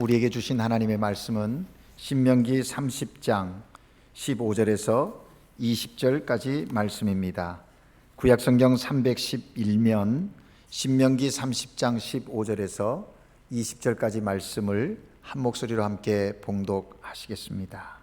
우리에게 주신 하나님의 말씀은 신명기 30장 15절에서 20절까지 말씀입니다. 구약성경 311면 신명기 30장 15절에서 20절까지 말씀을 한 목소리로 함께 봉독하시겠습니다.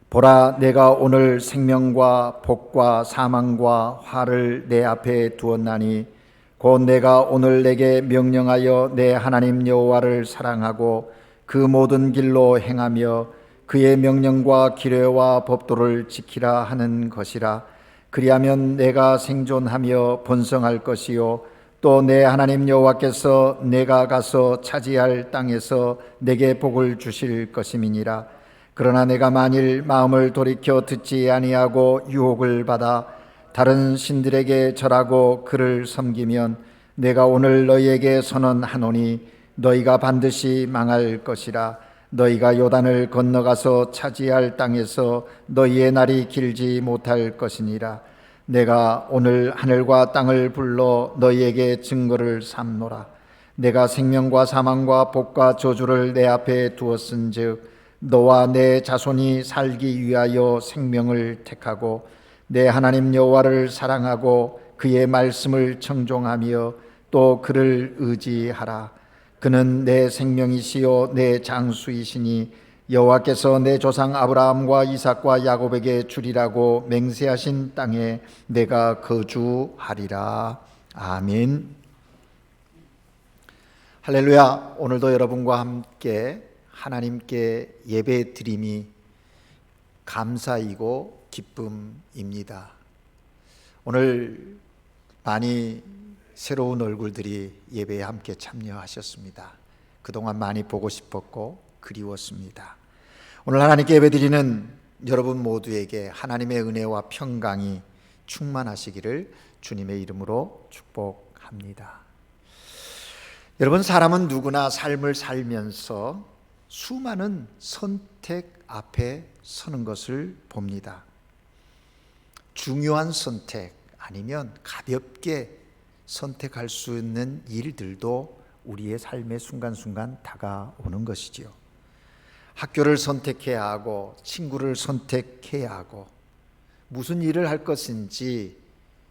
보라, 내가 오늘 생명과 복과 사망과 화를 내 앞에 두었나니 곧 내가 오늘 내게 명령하여 내 하나님 여호와를 사랑하고 그 모든 길로 행하며 그의 명령과 규례와 법도를 지키라 하는 것이라. 그리하면 내가 생존하며 번성할 것이요 또 내 하나님 여호와께서 내가 가서 차지할 땅에서 내게 복을 주실 것임이니라. 그러나 내가 만일 마음을 돌이켜 듣지 아니하고 유혹을 받아 다른 신들에게 절하고 그를 섬기면 내가 오늘 너희에게 선언하노니 너희가 반드시 망할 것이라. 너희가 요단을 건너가서 차지할 땅에서 너희의 날이 길지 못할 것이니라. 내가 오늘 하늘과 땅을 불러 너희에게 증거를 삼노라. 내가 생명과 사망과 복과 저주를 내 앞에 두었은즉 너와 내 자손이 살기 위하여 생명을 택하고 내 하나님 여호와를 사랑하고 그의 말씀을 청종하며 또 그를 의지하라. 그는 내 생명이시요 내 장수이시니 여호와께서 내 조상 아브라함과 이삭과 야곱에게 주리라고 맹세하신 땅에 내가 거주하리라. 아멘. 할렐루야. 오늘도 여러분과 함께 하나님께 예배 드림이 감사이고 기쁨입니다. 오늘 많이 새로운 얼굴들이 예배에 함께 참여하셨습니다. 그동안 많이 보고 싶었고 그리웠습니다. 오늘 하나님께 예배드리는 여러분 모두에게 하나님의 은혜와 평강이 충만하시기를 주님의 이름으로 축복합니다. 여러분, 사람은 누구나 삶을 살면서 수많은 선택 앞에 서는 것을 봅니다. 중요한 선택 아니면 가볍게 선택할 수 있는 일들도 우리의 삶의 순간순간 다가오는 것이지요. 학교를 선택해야 하고 친구를 선택해야 하고 무슨 일을 할 것인지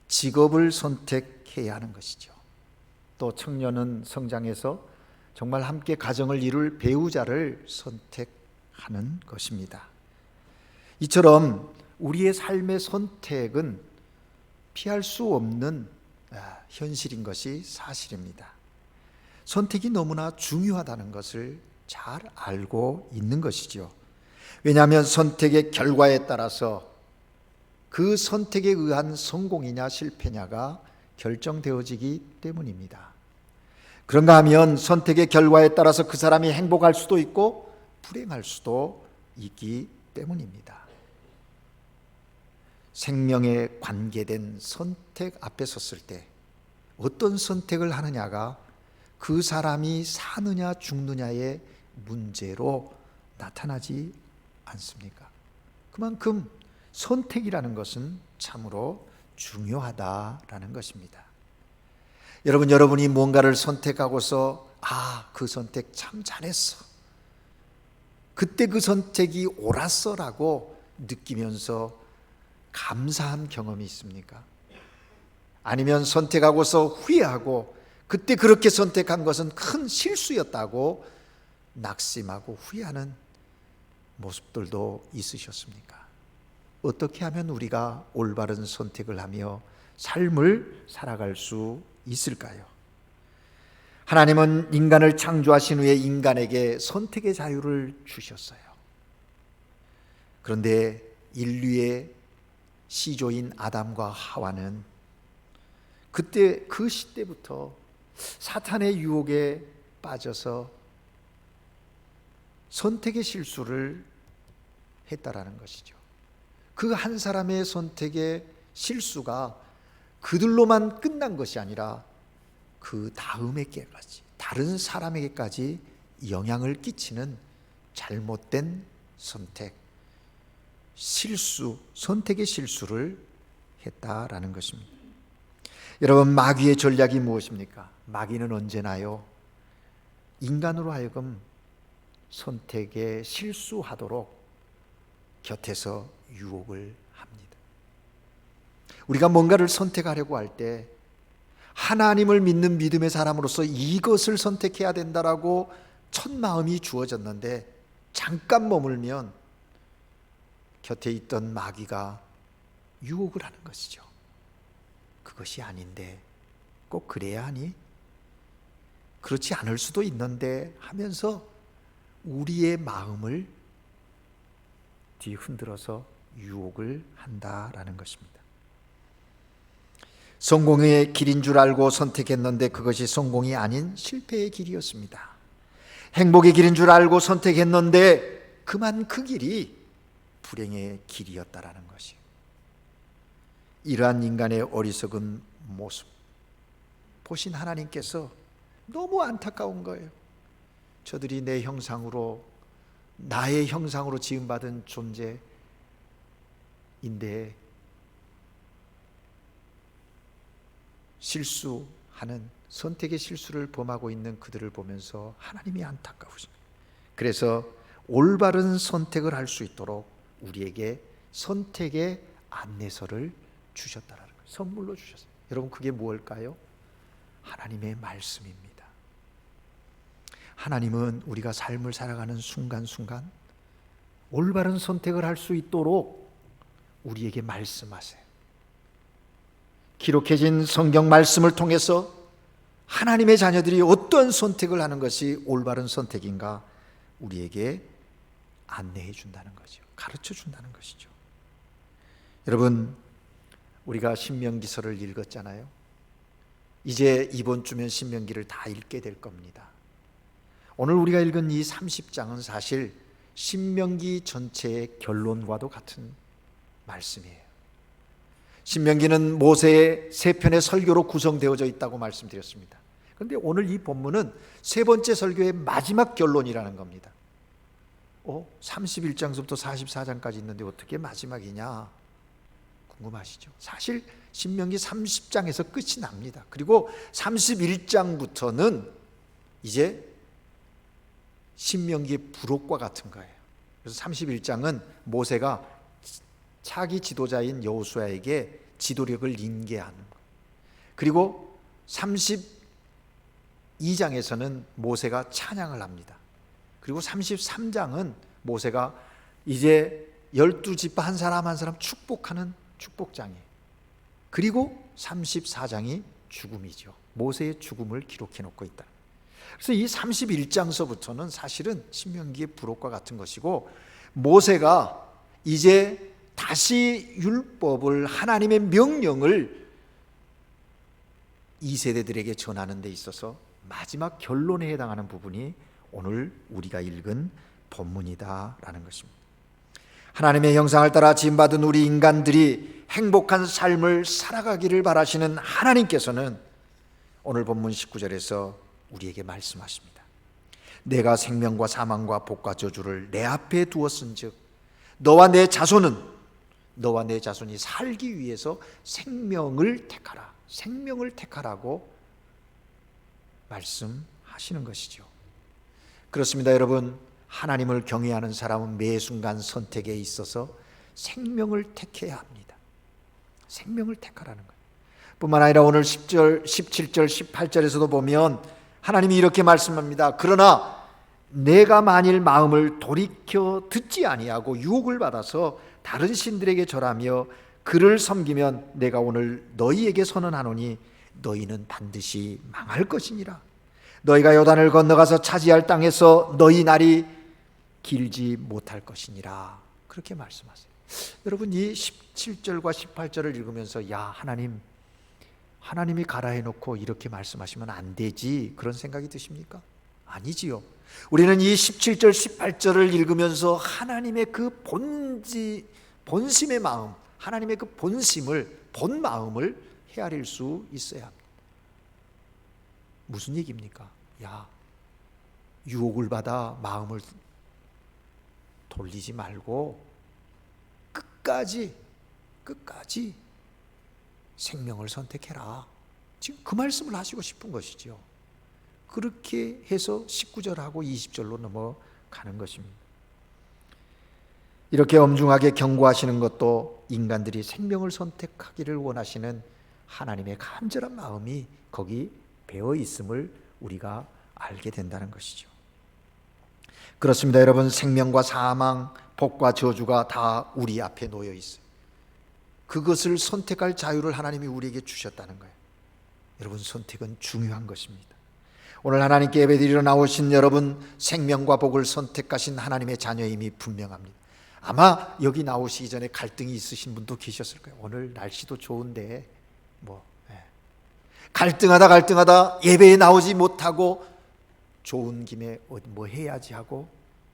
직업을 선택해야 하는 것이죠. 또 청년은 성장해서 정말 함께 가정을 이룰 배우자를 선택하는 것입니다. 이처럼 우리의 삶의 선택은 피할 수 없는 현실인 것이 사실입니다. 선택이 너무나 중요하다는 것을 잘 알고 있는 것이죠. 왜냐하면 선택의 결과에 따라서 그 선택에 의한 성공이냐 실패냐가 결정되어지기 때문입니다. 그런가 하면 선택의 결과에 따라서 그 사람이 행복할 수도 있고 불행할 수도 있기 때문입니다. 생명에 관계된 선택 앞에 섰을 때 어떤 선택을 하느냐가 그 사람이 사느냐 죽느냐의 문제로 나타나지 않습니까? 그만큼 선택이라는 것은 참으로 중요하다라는 것입니다. 여러분이 뭔가를 선택하고서 그 선택 참 잘했어, 그때 그 선택이 옳았어라고 느끼면서 감사한 경험이 있습니까? 아니면 선택하고서 후회하고 그때 그렇게 선택한 것은 큰 실수였다고 낙심하고 후회하는 모습들도 있으셨습니까? 어떻게 하면 우리가 올바른 선택을 하며 삶을 살아갈 수 있을까요? 하나님은 인간을 창조하신 후에 인간에게 선택의 자유를 주셨어요. 그런데 인류의 시조인 아담과 하와는 그때 그 시대부터 사탄의 유혹에 빠져서 선택의 실수를 했다라는 것이죠. 그 한 사람의 선택의 실수가 그들로만 끝난 것이 아니라 그 다음에게까지 다른 사람에게까지 영향을 끼치는 잘못된 선택, 실수, 선택의 실수를 했다라는 것입니다. 여러분, 마귀의 전략이 무엇입니까? 마귀는 언제나요, 인간으로 하여금 선택에 실수하도록 곁에서 유혹을 합니다. 우리가 뭔가를 선택하려고 할 때 하나님을 믿는 믿음의 사람으로서 이것을 선택해야 된다라고 첫 마음이 주어졌는데 잠깐 머물면 곁에 있던 마귀가 유혹을 하는 것이죠. 그것이 아닌데 꼭 그래야 하니? 그렇지 않을 수도 있는데 하면서 우리의 마음을 뒤흔들어서 유혹을 한다라는 것입니다. 성공의 길인 줄 알고 선택했는데 그것이 성공이 아닌 실패의 길이었습니다. 행복의 길인 줄 알고 선택했는데 그만 그 길이 불행의 길이었다라는 것이에요. 이러한 인간의 어리석은 모습 보신 하나님께서 너무 안타까운 거예요. 저들이 내 형상으로, 나의 형상으로 지음받은 존재인데 실수하는, 선택의 실수를 범하고 있는 그들을 보면서 하나님이 안타까우십니다. 그래서 올바른 선택을 할 수 있도록 우리에게 선택의 안내서를 주셨다라는 거예요. 선물로 주셨어요. 여러분, 그게 무엇일까요? 하나님의 말씀입니다. 하나님은 우리가 삶을 살아가는 순간순간 올바른 선택을 할 수 있도록 우리에게 말씀하세요. 기록해진 성경 말씀을 통해서 하나님의 자녀들이 어떤 선택을 하는 것이 올바른 선택인가 우리에게 안내해 준다는 거죠. 가르쳐 준다는 것이죠. 여러분, 우리가 신명기서를 읽었잖아요. 이제 이번 주면 신명기를 다 읽게 될 겁니다. 오늘 우리가 읽은 이 30장은 사실 신명기 전체의 결론과도 같은 말씀이에요. 신명기는 모세의 세 편의 설교로 구성되어져 있다고 말씀드렸습니다. 그런데 오늘 이 본문은 세 번째 설교의 마지막 결론이라는 겁니다. 31장부터 44장까지 있는데 어떻게 마지막이냐 궁금하시죠? 사실 신명기 30장에서 끝이 납니다. 그리고 31장부터는 이제 신명기의 부록과 같은 거예요. 그래서 31장은 모세가 차기 지도자인 여호수아에게 지도력을 인계하는 것. 그리고 32장에서는 모세가 찬양을 합니다. 그리고 33장은 모세가 이제 12지파 한 사람 한 사람 축복하는 축복장이에요. 그리고 34장이 죽음이죠. 모세의 죽음을 기록해 놓고 있다. 그래서 이 31장서부터는 사실은 신명기의 부록과 같은 것이고, 모세가 이제 다시 율법을, 하나님의 명령을 2세대들에게 전하는 데 있어서 마지막 결론에 해당하는 부분이 오늘 우리가 읽은 본문이다라는 것입니다. 하나님의 형상을 따라 지음받은 우리 인간들이 행복한 삶을 살아가기를 바라시는 하나님께서는 오늘 본문 19절에서 우리에게 말씀하십니다. 내가 생명과 사망과 복과 저주를 내 앞에 두었은즉 너와 내 자손이 살기 위해서 생명을 택하라. 생명을 택하라고 말씀하시는 것이죠. 그렇습니다, 여러분. 하나님을 경외하는 사람은 매 순간 선택에 있어서 생명을 택해야 합니다. 생명을 택하라는 거예요. 뿐만 아니라 오늘 10절, 17절, 18절에서도 보면 하나님이 이렇게 말씀합니다. 그러나 내가 만일 마음을 돌이켜 듣지 아니하고 유혹을 받아서 다른 신들에게 절하며 그를 섬기면 내가 오늘 너희에게 선언하노니 너희는 반드시 망할 것이니라. 너희가 요단을 건너가서 차지할 땅에서 너희 날이 길지 못할 것이니라. 그렇게 말씀하세요. 여러분, 이 17절과 18절을 읽으면서 야, 하나님이 가라 해놓고 이렇게 말씀하시면 안 되지, 그런 생각이 드십니까? 아니지요. 우리는 이 17절 18절을 읽으면서 하나님의 그 본심의 마음, 하나님의 그 본 마음을 헤아릴 수 있어야 합니다. 무슨 얘기입니까? 야, 유혹을 받아 마음을 돌리지 말고 끝까지 생명을 선택해라. 지금 그 말씀을 하시고 싶은 것이죠. 그렇게 해서 19절하고 20절로 가는 것입니다. 이렇게 엄중하게 경고하시는 것도 인간들이 생명을 선택하기를 원하시는 하나님의 간절한 마음이 거기 배어 있음을 우리가 알게 된다는 것이죠. 그렇습니다. 여러분, 생명과 사망, 복과 저주가 다 우리 앞에 놓여 있어요. 그것을 선택할 자유를 하나님이 우리에게 주셨다는 거예요. 여러분, 선택은 중요한 것입니다. 오늘 하나님께 예배드리러 나오신 여러분, 생명과 복을 선택하신 하나님의 자녀임이 분명합니다. 아마 여기 나오시기 전에 갈등이 있으신 분도 계셨을 거예요. 오늘 날씨도 좋은데 갈등하다 예배에 나오지 못하고 좋은 김에 뭐 해야지 하고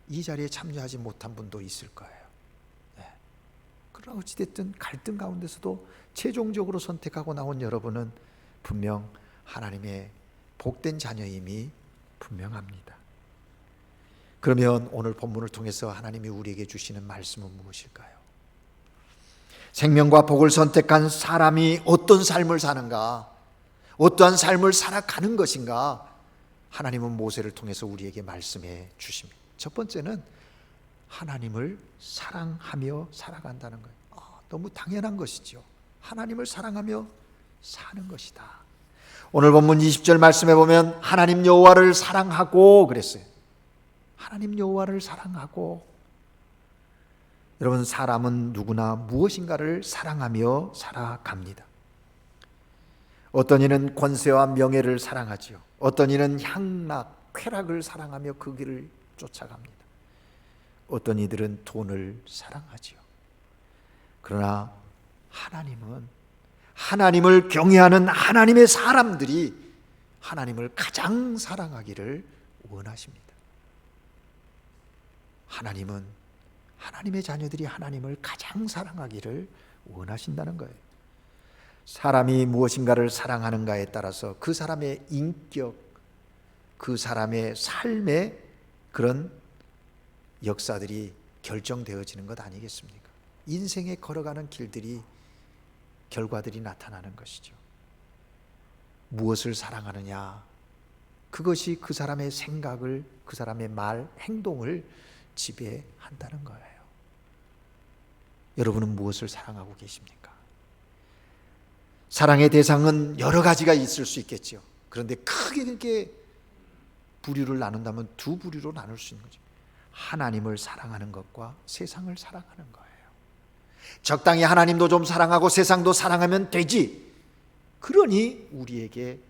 이 자리에 참여하지 못한 분도 있을 거예요. 그러나 어찌됐든 갈등 가운데서도 최종적으로 선택하고 나온 여러분은 분명 하나님의 복된 자녀임이 분명합니다. 그러면 오늘 본문을 통해서 하나님이 우리에게 주시는 말씀은 무엇일까요? 생명과 복을 선택한 사람이 어떤 삶을 사는가, 어떠한 삶을 살아가는 것인가, 하나님은 모세를 통해서 우리에게 말씀해 주십니다. 첫 번째는 하나님을 사랑하며 살아간다는 거예요. 너무 당연한 것이죠. 하나님을 사랑하며 사는 것이다. 오늘 본문 20절 말씀해 보면 하나님 여호와를 사랑하고 그랬어요. 하나님 여호와를 사랑하고. 여러분, 사람은 누구나 무엇인가를 사랑하며 살아갑니다. 어떤 이는 권세와 명예를 사랑하지요. 어떤 이는 향락, 쾌락을 사랑하며 그 길을 쫓아갑니다. 어떤 이들은 돈을 사랑하지요. 그러나 하나님은 하나님을 경외하는 하나님의 사람들이 하나님을 가장 사랑하기를 원하십니다. 하나님은 하나님의 자녀들이 하나님을 가장 사랑하기를 원하신다는 거예요. 사람이 무엇인가를 사랑하는가에 따라서 그 사람의 인격, 그 사람의 삶의 그런 역사들이 결정되어지는 것 아니겠습니까? 인생에 걸어가는 길들이 결과들이 나타나는 것이죠. 무엇을 사랑하느냐, 그것이 그 사람의 생각을, 그 사람의 말, 행동을 지배한다는 거예요. 여러분은 무엇을 사랑하고 계십니까? 사랑의 대상은 여러 가지가 있을 수 있겠죠. 그런데 크게 이렇게 부류를 나눈다면 두 부류로 나눌 수 있는 거죠. 하나님을 사랑하는 것과 세상을 사랑하는 거예요. 적당히 하나님도 좀 사랑하고 세상도 사랑하면 되지. 그러니 우리에게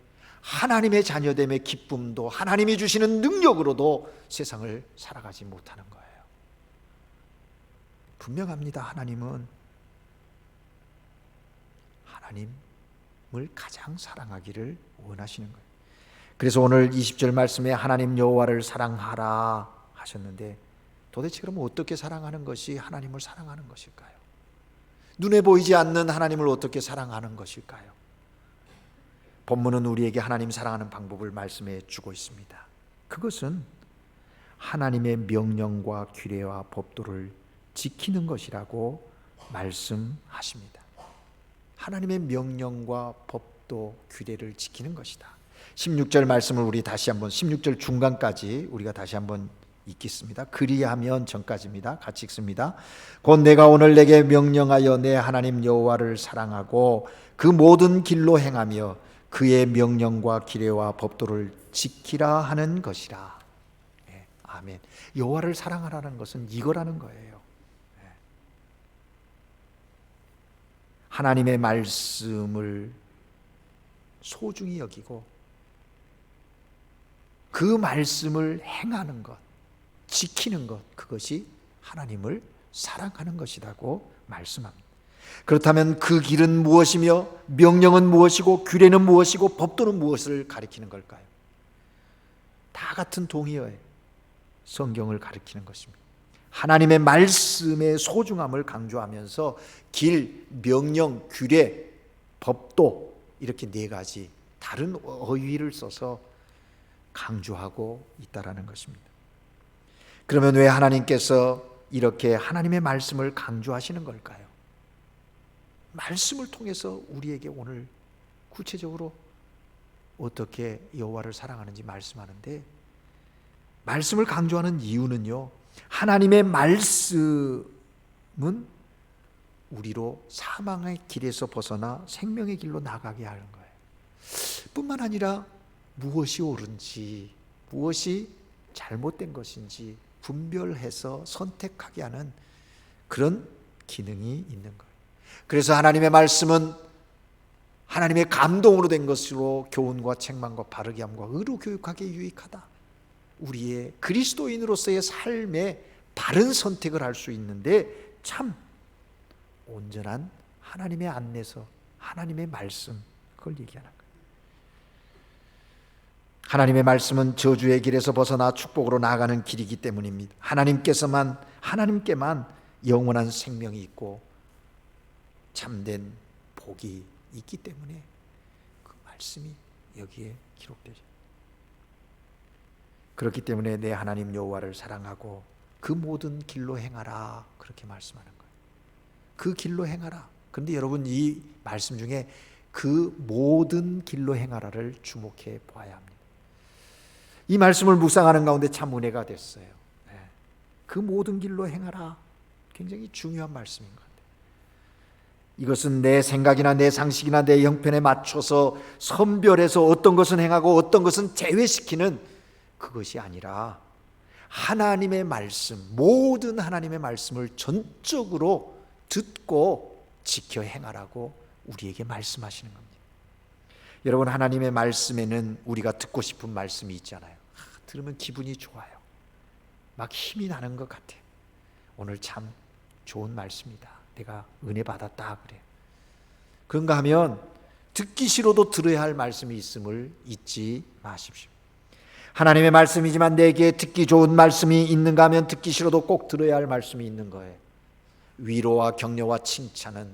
하나님의 자녀됨의 기쁨도 하나님이 주시는 능력으로도 세상을 살아가지 못하는 거예요. 분명합니다. 하나님은 하나님을 가장 사랑하기를 원하시는 거예요. 그래서 오늘 20절 말씀에 하나님 여호와를 사랑하라 하셨는데, 도대체 그러면 어떻게 사랑하는 것이 하나님을 사랑하는 것일까요? 눈에 보이지 않는 하나님을 어떻게 사랑하는 것일까요? 본문은 우리에게 하나님 사랑하는 방법을 말씀해 주고 있습니다. 그것은 하나님의 명령과 규례와 법도를 지키는 것이라고 말씀하십니다. 하나님의 명령과 법도 규례를 지키는 것이다. 16절 말씀을 우리 다시 한번, 16절 중간까지 우리가 다시 한번 읽겠습니다. 그리하면 전까지입니다. 같이 읽습니다. 곧 내가 오늘 내게 명령하여 내 하나님 여호와를 사랑하고 그 모든 길로 행하며 그의 명령과 규례와 법도를 지키라 하는 것이라. 네, 아멘. 여호와를 사랑하라는 것은 이거라는 거예요. 네. 하나님의 말씀을 소중히 여기고 그 말씀을 행하는 것, 지키는 것, 그것이 하나님을 사랑하는 것이라고 말씀합니다. 그렇다면 그 길은 무엇이며 명령은 무엇이고 규례는 무엇이고 법도는 무엇을 가리키는 걸까요? 다 같은 동의어에 성경을 가리키는 것입니다. 하나님의 말씀의 소중함을 강조하면서 길, 명령, 규례, 법도 이렇게 네 가지 다른 어휘를 써서 강조하고 있다라는 것입니다. 그러면 왜 하나님께서 이렇게 하나님의 말씀을 강조하시는 걸까요? 말씀을 통해서 우리에게 오늘 구체적으로 어떻게 여호와를 사랑하는지 말씀하는데, 말씀을 강조하는 이유는요, 하나님의 말씀은 우리로 사망의 길에서 벗어나 생명의 길로 나가게 하는 거예요. 뿐만 아니라 무엇이 옳은지 무엇이 잘못된 것인지 분별해서 선택하게 하는 그런 기능이 있는 거예요. 그래서 하나님의 말씀은 하나님의 감동으로 된 것으로 교훈과 책망과 바르게 함과 의로 교육하기에 유익하다. 우리의 그리스도인으로서의 삶에 바른 선택을 할 수 있는데 참 온전한 하나님의 안내서, 하나님의 말씀, 그걸 얘기하는 거예요. 하나님의 말씀은 저주의 길에서 벗어나 축복으로 나아가는 길이기 때문입니다. 하나님께만 영원한 생명이 있고 참된 복이 있기 때문에 그 말씀이 여기에 기록되죠. 그렇기 때문에 내 하나님 여호와를 사랑하고 그 모든 길로 행하라, 그렇게 말씀하는 거예요. 그 길로 행하라. 그런데 여러분, 이 말씀 중에 그 모든 길로 행하라를 주목해 봐야 합니다. 이 말씀을 묵상하는 가운데 참 은혜가 됐어요. 그 모든 길로 행하라, 굉장히 중요한 말씀인 것 같아요. 이것은 내 생각이나 내 상식이나 내 형편에 맞춰서 선별해서 어떤 것은 행하고 어떤 것은 제외시키는 그것이 아니라 하나님의 말씀, 모든 하나님의 말씀을 전적으로 듣고 지켜 행하라고 우리에게 말씀하시는 겁니다. 여러분, 하나님의 말씀에는 우리가 듣고 싶은 말씀이 있잖아요. 들으면 기분이 좋아요. 막 힘이 나는 것 같아요. 오늘 참 좋은 말씀이다, 내가 은혜 받았다, 그래요. 그런가 하면 듣기 싫어도 들어야 할 말씀이 있음을 잊지 마십시오. 하나님의 말씀이지만 내게 듣기 좋은 말씀이 있는가 하면 듣기 싫어도 꼭 들어야 할 말씀이 있는 거예요. 위로와 격려와 칭찬은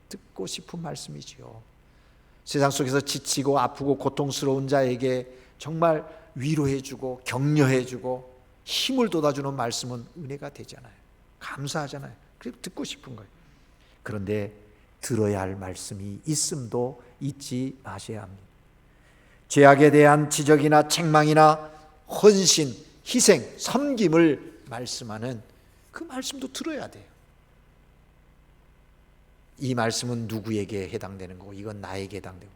듣고 싶은 말씀이지요. 세상 속에서 지치고 아프고 고통스러운 자에게 정말 위로해주고 격려해주고 힘을 돋아주는 말씀은 은혜가 되잖아요. 감사하잖아요. 그래서 듣고 싶은 거예요. 그런데 들어야 할 말씀이 있음도 잊지 마셔야 합니다. 죄악에 대한 지적이나 책망이나 헌신, 희생, 섬김을 말씀하는 그 말씀도 들어야 돼요. 이 말씀은 누구에게 해당되는 거고 이건 나에게 해당되고,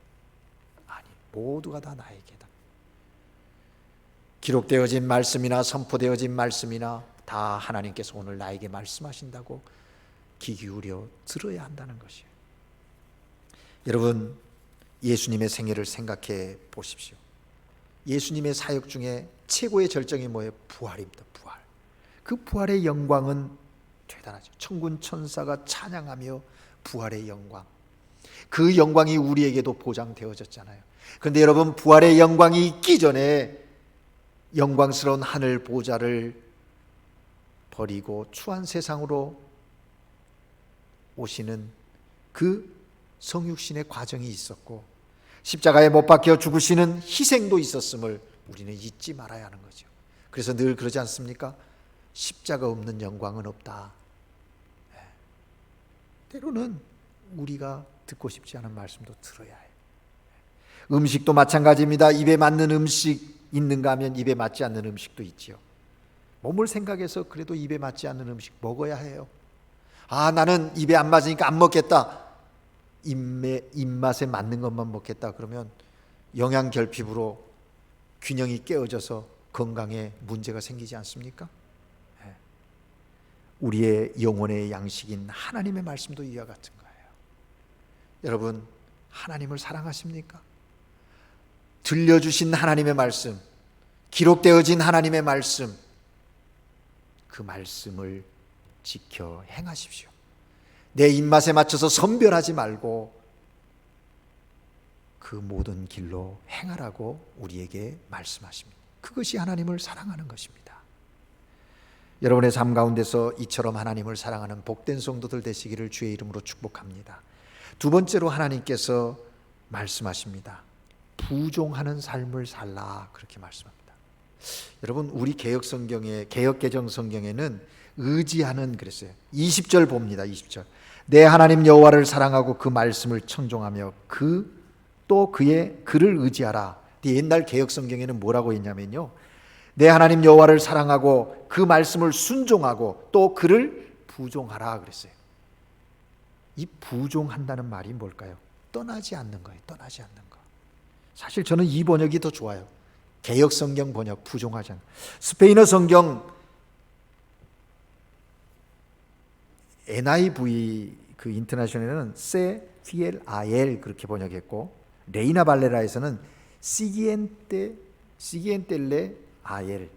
아니, 모두가 다 나에게 해당. 기록되어진 말씀이나 선포되어진 말씀이나 다 하나님께서 오늘 나에게 말씀하신다고 귀 기울여 들어야 한다는 것이에요. 여러분, 예수님의 생애를 생각해 보십시오. 예수님의 사역 중에 최고의 절정이 뭐예요? 부활입니다. 부활. 그 부활의 영광은 대단하죠. 천군 천사가 찬양하며 부활의 영광, 그 영광이 우리에게도 보장되어졌잖아요. 그런데 여러분, 부활의 영광이 있기 전에 영광스러운 하늘 보좌를 버리고 추한 세상으로 오시는 그 성육신의 과정이 있었고 십자가에 못 박혀 죽으시는 희생도 있었음을 우리는 잊지 말아야 하는 거죠. 그래서 늘 그러지 않습니까? 십자가 없는 영광은 없다. 때로는 우리가 듣고 싶지 않은 말씀도 들어야 해요. 음식도 마찬가지입니다. 입에 맞는 음식 있는가 하면 입에 맞지 않는 음식도 있지요. 몸을 생각해서 그래도 입에 맞지 않는 음식 먹어야 해요. 아, 나는 입에 안 맞으니까 안 먹겠다. 입맛에 맞는 것만 먹겠다. 그러면 영양결핍으로 균형이 깨어져서 건강에 문제가 생기지 않습니까? 우리의 영혼의 양식인 하나님의 말씀도 이와 같은 거예요. 여러분, 하나님을 사랑하십니까? 들려주신 하나님의 말씀, 기록되어진 하나님의 말씀, 그 말씀을 지켜 행하십시오. 내 입맛에 맞춰서 선별하지 말고 그 모든 길로 행하라고 우리에게 말씀하십니다. 그것이 하나님을 사랑하는 것입니다. 여러분의 삶 가운데서 이처럼 하나님을 사랑하는 복된 성도들 되시기를 주의 이름으로 축복합니다. 두 번째로 하나님께서 말씀하십니다. 부종하는 삶을 살라, 그렇게 말씀합니다. 여러분, 우리 개역개정 성경에는 의지하는 그랬어요. 20절 봅니다. 20절. 내 하나님 여호와를 사랑하고 그 말씀을 청종하며 또 그의 그를 의지하라. 옛날 개역 성경에는 뭐라고 했냐면요, 내 하나님 여호와를 사랑하고 그 말씀을 순종하고 또 그를 부종하라 그랬어요. 이 부종한다는 말이 뭘까요? 떠나지 않는 거예요. 떠나지 않는 거. 사실 저는 이 번역이 더 좋아요. 개역 성경 번역, 부종하지 않는. 스페인어 성경 NIV 그 인터내셔널은 세 피엘 아엘 그렇게 번역했고, 레이나 발레라에서는 시기엔텔레 아엘,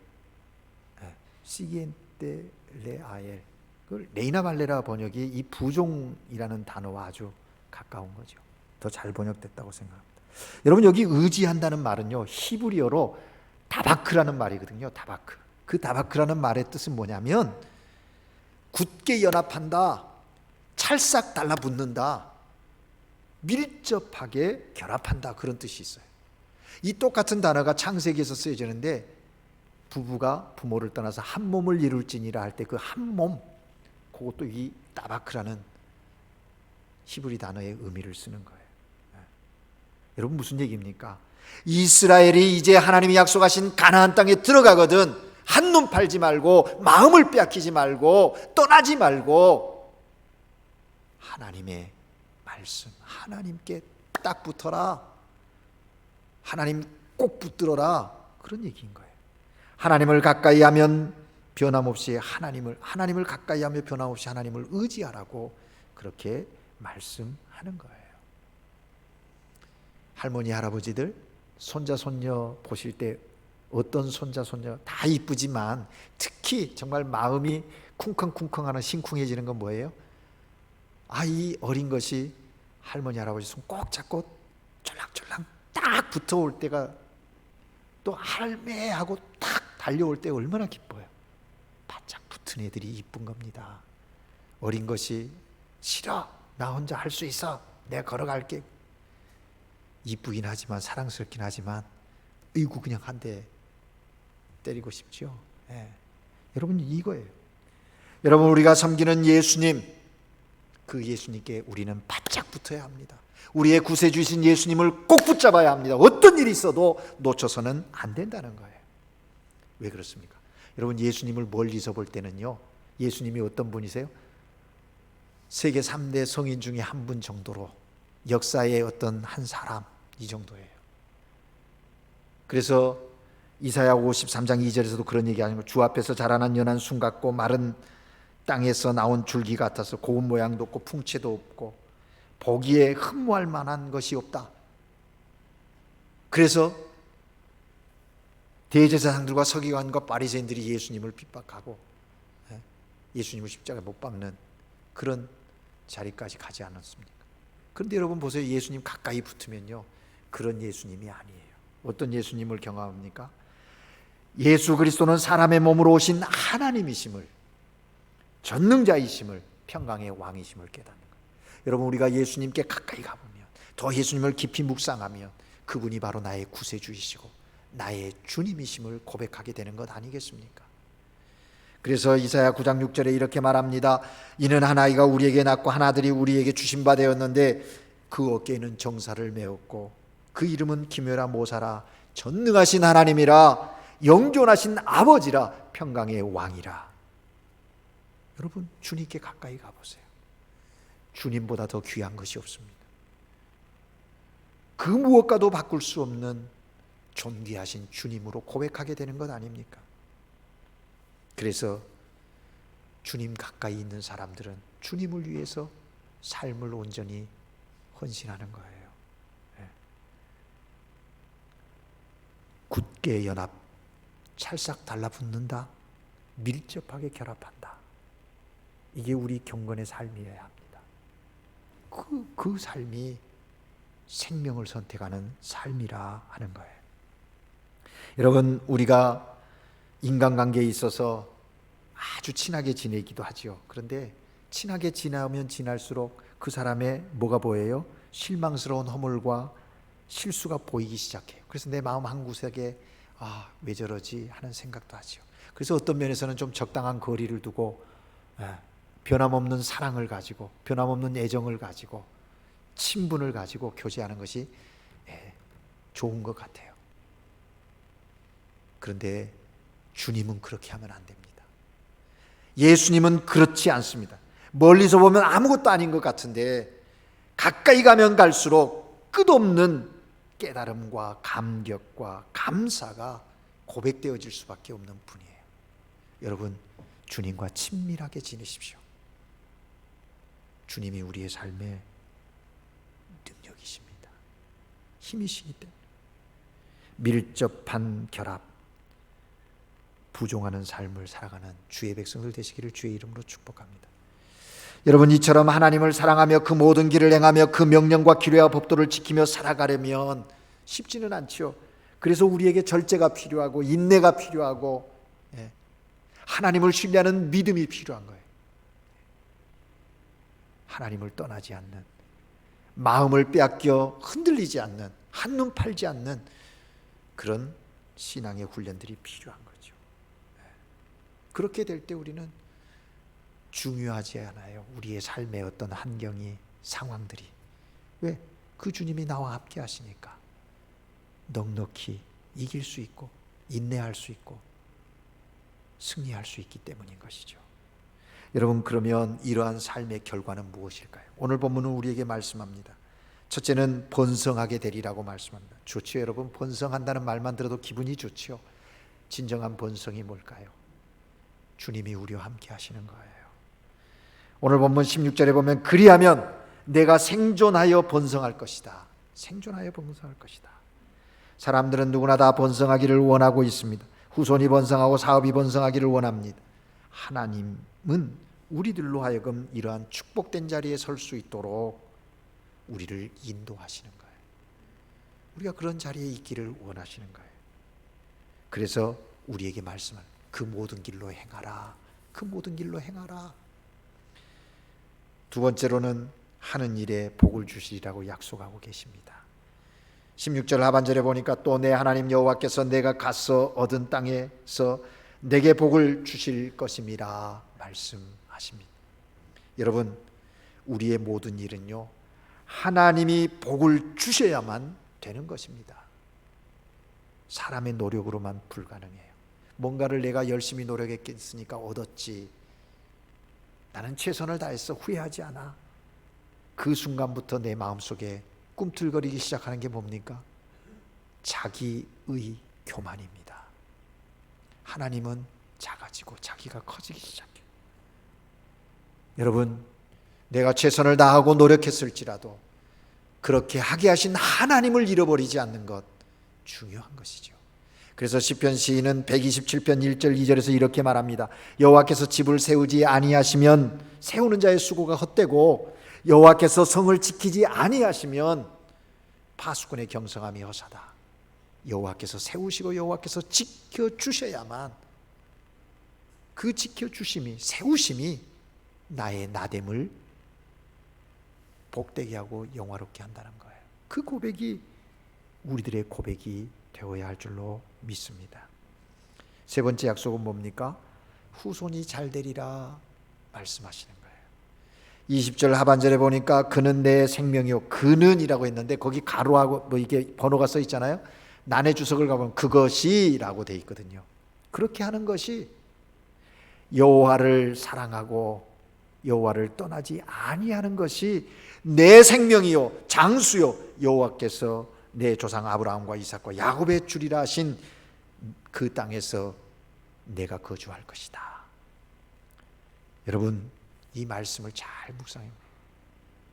시기엔텔레 아엘. 그 레이나 발레라 번역이 이 부종이라는 단어와 아주 가까운 거죠. 더 잘 번역됐다고 생각합니다. 여러분, 여기 의지한다는 말은요, 히브리어로 다바크라는 말이거든요. 다바크. 그 다바크라는 말의 뜻은 뭐냐면 굳게 연합한다, 찰싹 달라붙는다, 밀접하게 결합한다, 그런 뜻이 있어요. 이 똑같은 단어가 창세기에서 쓰여지는데, 부부가 부모를 떠나서 한 몸을 이룰지니라 할 때 그 한 몸, 그것도 이 다바크라는 히브리 단어의 의미를 쓰는 거예요. 여러분, 무슨 얘기입니까? 이스라엘이 이제 하나님이 약속하신 가나안 땅에 들어가거든 한눈 팔지 말고, 마음을 빼앗기지 말고, 떠나지 말고 하나님의 말씀, 하나님께 딱 붙어라, 하나님 꼭 붙들어라, 그런 얘기인 거예요. 하나님을 가까이 하면 변함없이 하나님을 가까이 하며 변함없이 하나님을 의지하라고 그렇게 말씀하는 거예요. 할머니 할아버지들 손자 손녀 보실 때 어떤 손자 손녀 다 이쁘지만 특히 정말 마음이 쿵쾅쿵쾅하는 심쿵해지는 건 뭐예요? 이 어린 것이 할머니 할아버지 손 꼭 잡고 쫄랑쫄랑 딱 붙어올 때가, 또 할매하고 딱 달려올 때 얼마나 기뻐요. 바짝 붙은 애들이 이쁜 겁니다. 어린 것이 싫어, 나 혼자 할 수 있어, 내가 걸어갈게. 이쁘긴 하지만, 사랑스럽긴 하지만, 의구 그냥 한 대 때리고 싶죠. 여러분, 이거예요. 여러분, 우리가 섬기는 예수님, 그 예수님께 우리는 바짝 붙어야 합니다. 우리의 구세주이신 예수님을 꼭 붙잡아야 합니다. 어떤 일이 있어도 놓쳐서는 안 된다는 거예요. 왜 그렇습니까? 여러분, 예수님을 멀리서 볼 때는요, 예수님이 어떤 분이세요? 세계 3대 성인 중에 한 분 정도로, 역사의 어떤 한 사람, 이 정도예요. 그래서 이사야 53장 2절에서도 그런 얘기하는 거예요. 주 앞에서 자라난 연한 순 같고 마른 땅에서 나온 줄기 같아서 고운 모양도 없고 풍채도 없고 보기에 흠모할 만한 것이 없다. 그래서 대제사장들과 서기관과 바리새인들이 예수님을 핍박하고 예수님을 십자가에 못 박는 그런 자리까지 가지 않았습니까? 그런데 여러분 보세요. 예수님 가까이 붙으면요, 그런 예수님이 아니에요. 어떤 예수님을 경험합니까? 예수 그리스도는 사람의 몸으로 오신 하나님이심을, 전능자이심을, 평강의 왕이심을 깨닫는 거예요. 여러분, 우리가 예수님께 가까이 가보면, 더 예수님을 깊이 묵상하면 그분이 바로 나의 구세주이시고 나의 주님이심을 고백하게 되는 것 아니겠습니까? 그래서 이사야 9장 6절에 이렇게 말합니다. 이는 한 아이가 우리에게 낳고 한 아들이 우리에게 주신 바 되었는데 그 어깨에는 정사를 메었고 그 이름은 기묘라 모사라 전능하신 하나님이라 영존하신 아버지라 평강의 왕이라. 여러분, 주님께 가까이 가보세요. 주님보다 더 귀한 것이 없습니다. 그 무엇과도 바꿀 수 없는 존귀하신 주님으로 고백하게 되는 것 아닙니까? 그래서 주님 가까이 있는 사람들은 주님을 위해서 삶을 온전히 헌신하는 거예요. 굳게 연합, 찰싹 달라붙는다, 밀접하게 결합한다. 이게 우리 경건의 삶이어야 합니다. 그 삶이 생명을 선택하는 삶이라 하는 거예요. 여러분, 우리가 인간관계에 있어서 아주 친하게 지내기도 하죠. 그런데 친하게 지나면 지날수록 그 사람의 뭐가 보여요? 실망스러운 허물과 실수가 보이기 시작해요. 그래서 내 마음 한구석에 왜 저러지 하는 생각도 하죠. 그래서 어떤 면에서는 좀 적당한 거리를 두고 변함없는 사랑을 가지고, 변함없는 애정을 가지고, 친분을 가지고 교제하는 것이 좋은 것 같아요. 그런데 주님은 그렇게 하면 안 됩니다. 예수님은 그렇지 않습니다. 멀리서 보면 아무것도 아닌 것 같은데 가까이 가면 갈수록 끝없는 깨달음과 감격과 감사가 고백되어질 수밖에 없는 분이에요. 여러분, 주님과 친밀하게 지내십시오. 주님이 우리의 삶의 능력이십니다. 힘이시기 때문에. 밀접한 결합, 부종하는 삶을 살아가는 주의 백성들 되시기를 주의 이름으로 축복합니다. 여러분, 이처럼 하나님을 사랑하며 그 모든 길을 행하며 그 명령과 규례와 법도를 지키며 살아가려면 쉽지는 않지요. 그래서 우리에게 절제가 필요하고 인내가 필요하고 하나님을 신뢰하는 믿음이 필요한 거예요. 하나님을 떠나지 않는, 마음을 빼앗겨 흔들리지 않는, 한눈 팔지 않는 그런 신앙의 훈련들이 필요한 거죠. 그렇게 될 때 우리는 중요하지 않아요. 우리의 삶의 어떤 환경이, 상황들이. 왜? 그 주님이 나와 함께 하시니까 넉넉히 이길 수 있고 인내할 수 있고 승리할 수 있기 때문인 것이죠. 여러분, 그러면 이러한 삶의 결과는 무엇일까요? 오늘 본문은 우리에게 말씀합니다. 첫째는 번성하게 되리라고 말씀합니다. 좋지요, 여러분. 번성한다는 말만 들어도 기분이 좋지요. 진정한 번성이 뭘까요? 주님이 우리와 함께 하시는 거예요. 오늘 본문 16절에 보면 그리하면 내가 생존하여 번성할 것이다. 생존하여 번성할 것이다. 사람들은 누구나 다 번성하기를 원하고 있습니다. 후손이 번성하고 사업이 번성하기를 원합니다. 하나님은 우리들로 하여금 이러한 축복된 자리에 설 수 있도록 우리를 인도하시는 거예요. 우리가 그런 자리에 있기를 원하시는 거예요. 그래서 우리에게 말씀을 그 모든 길로 행하라. 그 모든 길로 행하라. 두 번째로는 하는 일에 복을 주시리라고 약속하고 계십니다. 16절 하반절에 보니까 또 내 하나님 여호와께서 내가 가서 얻은 땅에서 내게 복을 주실 것임이라 말씀하십니다. 여러분, 우리의 모든 일은요, 하나님이 복을 주셔야만 되는 것입니다. 사람의 노력으로만 불가능해요. 뭔가를 내가 열심히 노력했으니까 얻었지, 나는 최선을 다해서 후회하지 않아. 그 순간부터 내 마음속에 꿈틀거리기 시작하는 게 뭡니까? 자기의 교만입니다. 하나님은 작아지고 자기가 커지기 시작해요. 여러분, 내가 최선을 다하고 노력했을지라도 그렇게 하게 하신 하나님을 잃어버리지 않는 것, 중요한 것이죠. 그래서 시편 시인은 127편 1절 2절에서 이렇게 말합니다. 여호와께서 집을 세우지 아니하시면 세우는 자의 수고가 헛되고 여호와께서 성을 지키지 아니하시면 파수꾼의 경성함이 허사다. 여호와께서 세우시고 여호와께서 지켜주셔야만 그 지켜주심이, 세우심이 나의 나됨을 복되게 하고 영화롭게 한다는 거예요. 그 고백이 우리들의 고백이 되어야 할 줄로 믿습니다. 세 번째 약속은 뭡니까? 후손이 잘 되리라 말씀하시는 거예요. 20절 하반절에 보니까 그는 내 생명이요, 그는이라고 했는데 거기 가로하고 뭐 이게 번호가 써 있잖아요. 난의 주석을 가보면 그것이라고 돼 있거든요. 그렇게 하는 것이 여호와를 사랑하고 여호와를 떠나지 아니하는 것이 내 생명이요 장수요 여호와께서 내 조상 아브라함과 이삭과 야곱의 주리라 하신 그 땅에서 내가 거주할 것이다. 여러분, 이 말씀을 잘 묵상해요.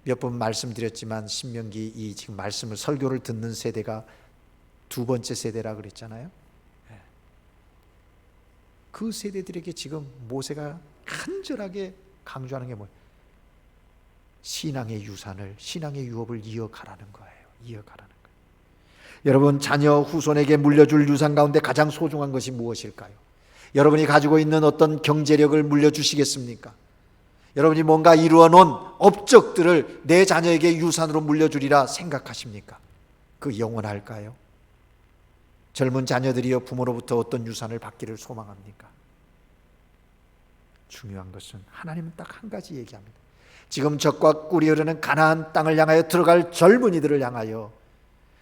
몇 번 말씀드렸지만 신명기 이 지금 말씀을 설교를 듣는 세대가 두 번째 세대라 그랬잖아요. 그 세대들에게 지금 모세가 간절하게 강조하는 게 뭐예요? 신앙의 유산을, 신앙의 유업을 이어가라는 거예요. 이어가라는 거예요. 여러분, 자녀 후손에게 물려줄 유산 가운데 가장 소중한 것이 무엇일까요? 여러분이 가지고 있는 어떤 경제력을 물려주시겠습니까? 여러분이 뭔가 이루어 놓은 업적들을 내 자녀에게 유산으로 물려주리라 생각하십니까? 그 영원할까요? 젊은 자녀들이여 부모로부터 어떤 유산을 받기를 소망합니까? 중요한 것은 하나님은 딱 한 가지 얘기합니다. 지금 젖과 꿀이 흐르는 가나안 땅을 향하여 들어갈 젊은이들을 향하여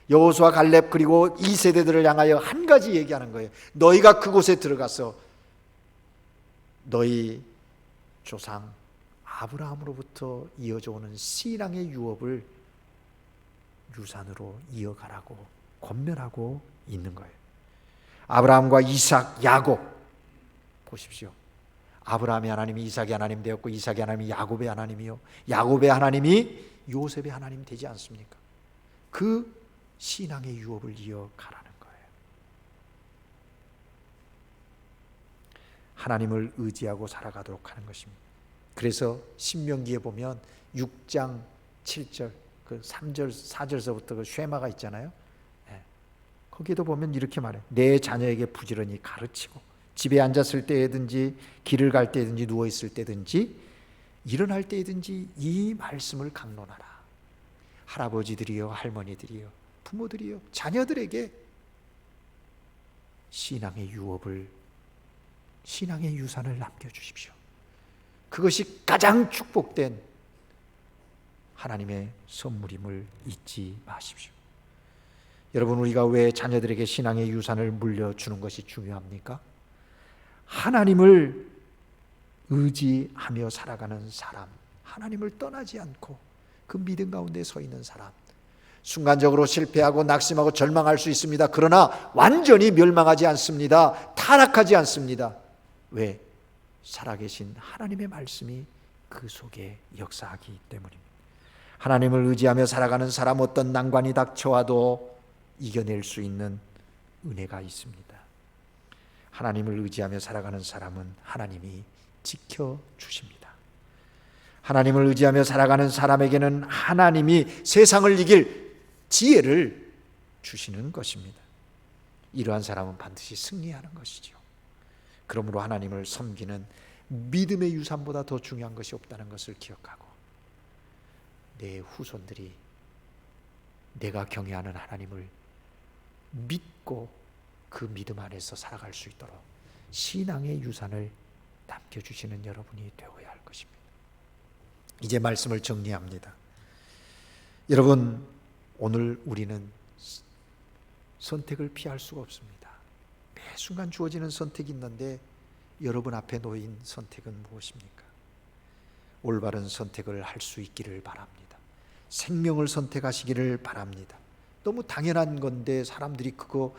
여호수아, 갈렙 그리고 이 세대들을 향하여 한 가지 얘기하는 거예요. 너희가 그곳에 들어가서 너희 조상 아브라함으로부터 이어져 오는 신앙의 유업을 유산으로 이어가라고 권면하고 있는 거예요. 아브라함과 이삭, 야곱 보십시오. 아브라함의 하나님이 이삭의 하나님 되었고, 이삭의 하나님이 야곱의 하나님이요, 야곱의 하나님이 요셉의 하나님 되지 않습니까? 그 신앙의 유업을 이어가라는 거예요. 하나님을 의지하고 살아가도록 하는 것입니다. 그래서 신명기에 보면 6장 7절 그 3절 4절서부터 그 쉐마가 있잖아요. 거기에도 보면 이렇게 말해요. 내 자녀에게 부지런히 가르치고 집에 앉았을 때든지 길을 갈 때든지 누워 있을 때든지 일어날 때든지 이 말씀을 강론하라. 할아버지들이요, 할머니들이요, 부모들이요, 자녀들에게 신앙의 유업을, 신앙의 유산을 남겨주십시오. 그것이 가장 축복된 하나님의 선물임을 잊지 마십시오. 여러분, 우리가 왜 자녀들에게 신앙의 유산을 물려주는 것이 중요합니까? 하나님을 의지하며 살아가는 사람, 하나님을 떠나지 않고 그 믿음 가운데 서 있는 사람, 순간적으로 실패하고 낙심하고 절망할 수 있습니다. 그러나 완전히 멸망하지 않습니다. 타락하지 않습니다. 왜? 살아계신 하나님의 말씀이 그 속에 역사하기 때문입니다. 하나님을 의지하며 살아가는 사람, 어떤 난관이 닥쳐와도 이겨낼 수 있는 은혜가 있습니다. 하나님을 의지하며 살아가는 사람은 하나님이 지켜주십니다. 하나님을 의지하며 살아가는 사람에게는 하나님이 세상을 이길 지혜를 주시는 것입니다. 이러한 사람은 반드시 승리하는 것이죠. 그러므로 하나님을 섬기는 믿음의 유산보다 더 중요한 것이 없다는 것을 기억하고, 내 후손들이 내가 경외하는 하나님을 믿고 그 믿음 안에서 살아갈 수 있도록 신앙의 유산을 남겨주시는 여러분이 되어야 할 것입니다. 이제 말씀을 정리합니다. 여러분, 오늘 우리는 선택을 피할 수가 없습니다. 매 순간 주어지는 선택이 있는데 여러분 앞에 놓인 선택은 무엇입니까? 올바른 선택을 할 수 있기를 바랍니다. 생명을 선택하시기를 바랍니다. 너무 당연한 건데 사람들이 그거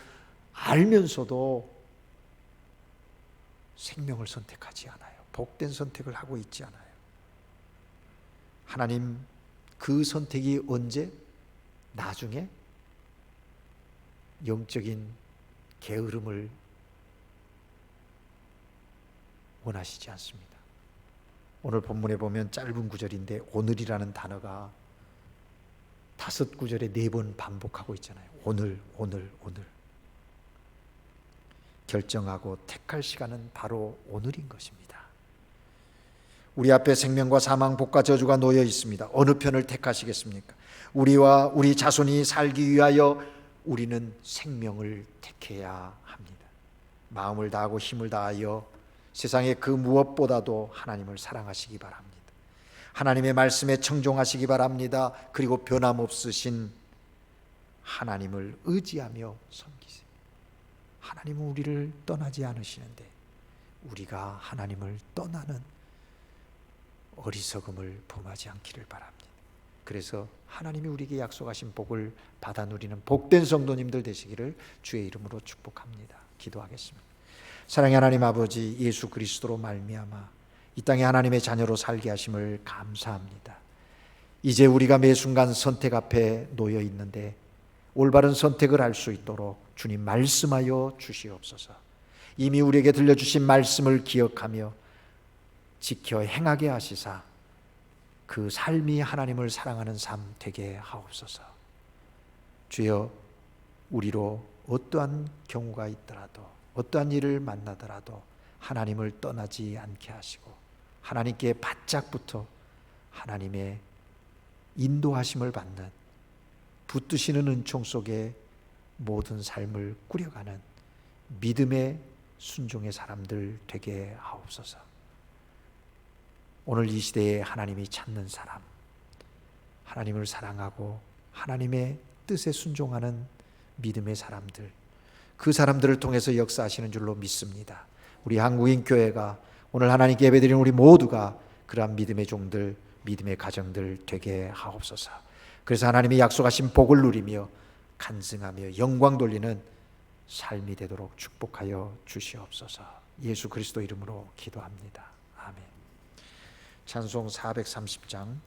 알면서도 생명을 선택하지 않아요. 복된 선택을 하고 있지 않아요. 하나님, 그 선택이 언제? 나중에 영적인 게으름을 원하시지 않습니다. 오늘 본문에 보면 짧은 구절인데 오늘이라는 단어가 5구절에 4번 반복하고 있잖아요. 오늘, 오늘, 오늘. 결정하고 택할 시간은 바로 오늘인 것입니다. 우리 앞에 생명과 사망, 복과 저주가 놓여 있습니다. 어느 편을 택하시겠습니까? 우리와 우리 자손이 살기 위하여 우리는 생명을 택해야 합니다. 마음을 다하고 힘을 다하여 세상의 그 무엇보다도 하나님을 사랑하시기 바랍니다. 하나님의 말씀에 청종하시기 바랍니다. 그리고 변함없으신 하나님을 의지하며 섬기세요. 하나님은 우리를 떠나지 않으시는데 우리가 하나님을 떠나는 어리석음을 범하지 않기를 바랍니다. 그래서 하나님이 우리에게 약속하신 복을 받아 누리는 복된 성도님들 되시기를 주의 이름으로 축복합니다. 기도하겠습니다. 사랑의 하나님 아버지, 예수 그리스도로 말미암아 이 땅에 하나님의 자녀로 살게 하심을 감사합니다. 이제 우리가 매 순간 선택 앞에 놓여 있는데 올바른 선택을 할 수 있도록 주님 말씀하여 주시옵소서. 이미 우리에게 들려주신 말씀을 기억하며 지켜 행하게 하시사 그 삶이 하나님을 사랑하는 삶 되게 하옵소서. 주여, 우리로 어떠한 경우가 있더라도 어떠한 일을 만나더라도 하나님을 떠나지 않게 하시고 하나님께 바짝 붙어 하나님의 인도하심을 받는 붙드시는 은총 속에 모든 삶을 꾸려가는 믿음의 순종의 사람들 되게 하옵소서. 오늘 이 시대에 하나님이 찾는 사람, 하나님을 사랑하고 하나님의 뜻에 순종하는 믿음의 사람들, 그 사람들을 통해서 역사하시는 줄로 믿습니다. 우리 한국인 교회가 오늘 하나님께 예배드리는 우리 모두가 그러한 믿음의 종들, 믿음의 가정들 되게 하옵소서. 그래서 하나님이 약속하신 복을 누리며 간증하며 영광 돌리는 삶이 되도록 축복하여 주시옵소서. 예수 그리스도 이름으로 기도합니다. 아멘. 찬송 430장